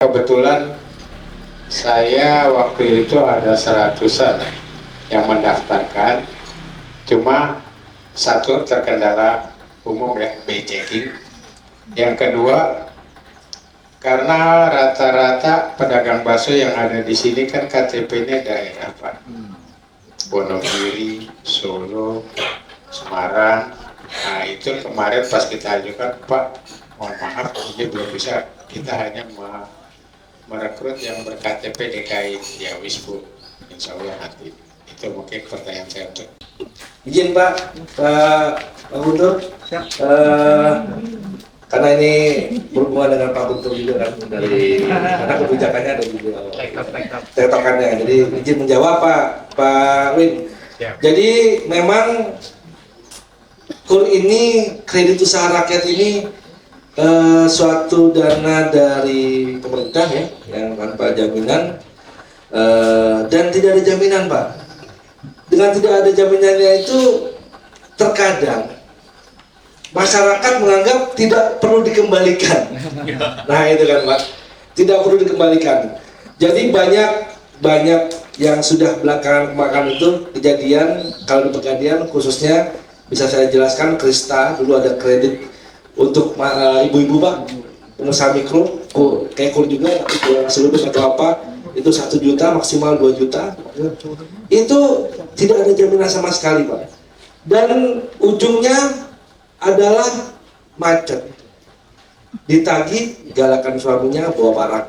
Kebetulan saya waktu itu ada 100-an yang mendaftarkan, cuma satu terkendala umum ya, checking. Yang kedua, karena rata-rata pedagang bakso yang ada di sini kan KTP-nya daerah Pak, Wonogiri, Solo, Semarang. Nah itu kemarin pas kita ajukan, Pak, mohon maaf ini belum bisa, kita hanya merekrut yang ber-KTP DKI. Ya wis Bu, insya Allah nanti. Itu mungkin pertanyaan saya untuk izin Pak Guntur. Karena ini berhubungan dengan Pak Guntur juga kan, dari karena kebijakannya ada juga tektokannya. Jadi izin menjawab Pak Win. Jadi memang KUR ini, kredit usaha rakyat ini suatu dana dari pemerintah ya, yang tanpa jaminan dan tidak ada jaminan Pak. Dengan tidak ada jaminannya itu terkadang masyarakat menganggap tidak perlu dikembalikan. Nah itu kan Pak, tidak perlu dikembalikan. Jadi banyak yang sudah belakangan kemakan itu kejadian, kalau di Pegadaian khususnya bisa saya jelaskan, Krista dulu ada kredit untuk ibu-ibu Pak, pengusaha mikro, kayak KUR juga, yang seluruh atau apa, itu 1 juta maksimal 2 juta, itu tidak ada jaminan sama sekali Pak. Dan ujungnya adalah macet, ditagih, galakan suaminya bawa barang.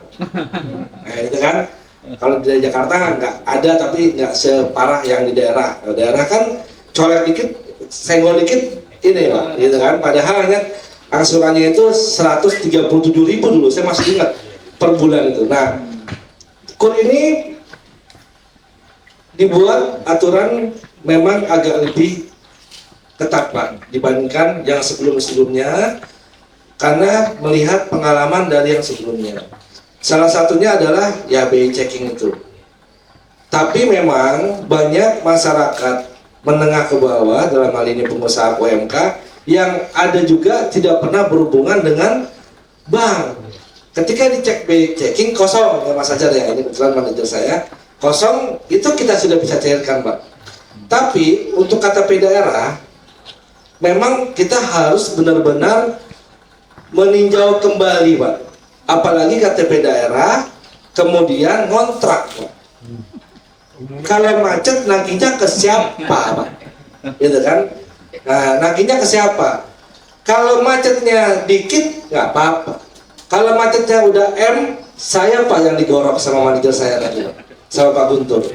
Nah itu kan, kalau di Jakarta nggak ada, tapi nggak separah yang di daerah. Kalau daerah kan colek dikit, senggol dikit, ini Pak, gitu kan. Padahal kan angsurannya itu 137.000 dulu, saya masih ingat per bulan itu. Nah, KUR ini dibuat aturan memang agak lebih ketat Pak dibandingkan yang sebelum-sebelumnya, karena melihat pengalaman dari yang sebelumnya. Salah satunya adalah ya BI checking itu. Tapi memang banyak masyarakat menengah ke bawah, dalam hal ini pengusaha UMK, yang ada juga tidak pernah berhubungan dengan bank. Ketika dicek BI checking kosong ya Mas Ajar ya, ini kebetulan manajer saya, kosong itu kita sudah bisa cairkan Pak. Tapi untuk KTP daerah memang kita harus benar-benar meninjau kembali Pak. Apalagi KTP daerah kemudian kontrak Pak. Kalau macet naginya ke siapa Pak? Gitu kan? Nah, naginya ke siapa? Kalau macetnya dikit nggak apa-apa. Kalau macetnya udah saya Pak yang digorok sama manajer saya tadi, sama Pak Guntur,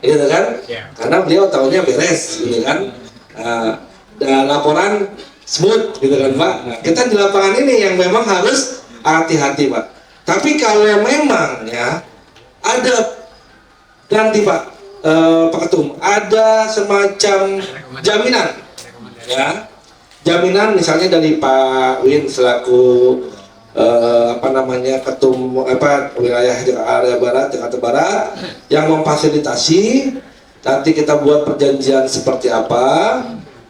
gitu kan? Karena beliau tahunya beres, gitu kan? Dan laporan smooth, gitu kan Pak? Nah, kita di lapangan ini yang memang harus hati-hati Pak. Tapi kalau memang ya ada nanti Pak, Pak Ketum, ada semacam jaminan, ya, jaminan misalnya dari Pak Win selaku ketum wilayah area Barat, Jakarta Barat, yang memfasilitasi. Nanti kita buat perjanjian seperti apa,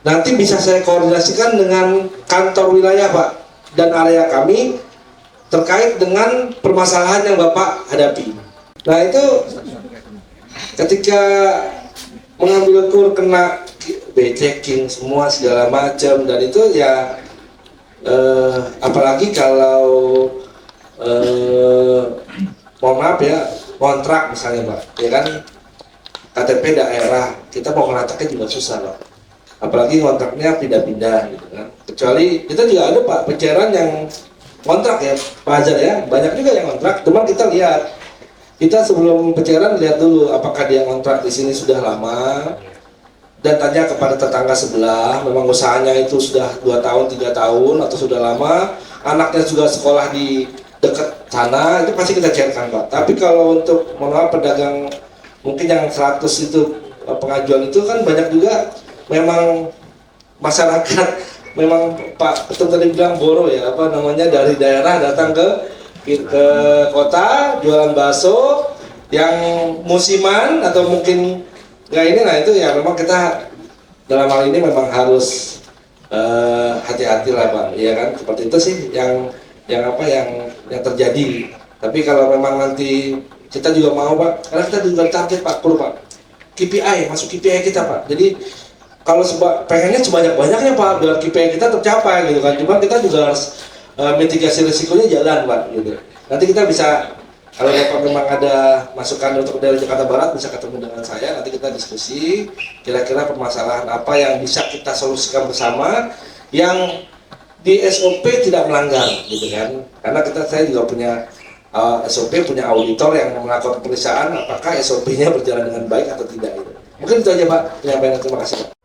nanti bisa saya koordinasikan dengan kantor wilayah Pak dan area kami terkait dengan permasalahan yang Bapak hadapi. Nah itu ketika mengambil KUR kena checking semua segala macam, dan itu ya apalagi kalau mohon maaf ya, kontrak misalnya Pak, ya kan, KTP daerah kita mau kontraknya juga susah Pak, apalagi kontraknya pindah-pindah gitu kan. Kecuali kita juga ada Pak pencairan yang kontrak ya Pak Hajar ya, banyak juga yang kontrak. Cuman kita lihat, kita sebelum pencairan lihat dulu apakah dia kontrak di sini sudah lama, dan tanya kepada tetangga sebelah, memang usahanya itu sudah 2 tahun, 3 tahun atau sudah lama, anaknya juga sekolah di dekat sana, itu pasti kita cairkan Pak. Tapi kalau untuk pedagang mungkin yang 100 itu pengajuan itu kan banyak juga memang masyarakat memang Pak Ketum tadi bilang boro ya, dari daerah datang ke kota jualan bakso yang musiman atau mungkin nggak ini. Nah itu ya memang kita dalam hal ini memang harus hati-hati lah Pak, ya kan, seperti itu sih yang terjadi Tapi kalau memang nanti kita juga mau Pak, karena kita juga target Pak, perlu Pak. KPI, masuk KPI kita Pak. Jadi kalau pengennya sebanyak-banyaknya Pak, biar KPI kita tercapai gitu kan. Cuma kita juga harus mitigasi risikonya jalan Pak gitu. Nanti kita bisa, kalau Bapak memang ada masukan untuk daerah Jakarta Barat, bisa ketemu dengan saya, nanti kita diskusi kira-kira permasalahan apa yang bisa kita solusikan bersama yang di SOP tidak melanggar gitu kan. Karena saya juga punya SOP, punya auditor yang melakukan pemeriksaan apakah SOP-nya berjalan dengan baik atau tidak gitu. Mungkin itu aja Pak, penyampaian. Terima kasih Pak.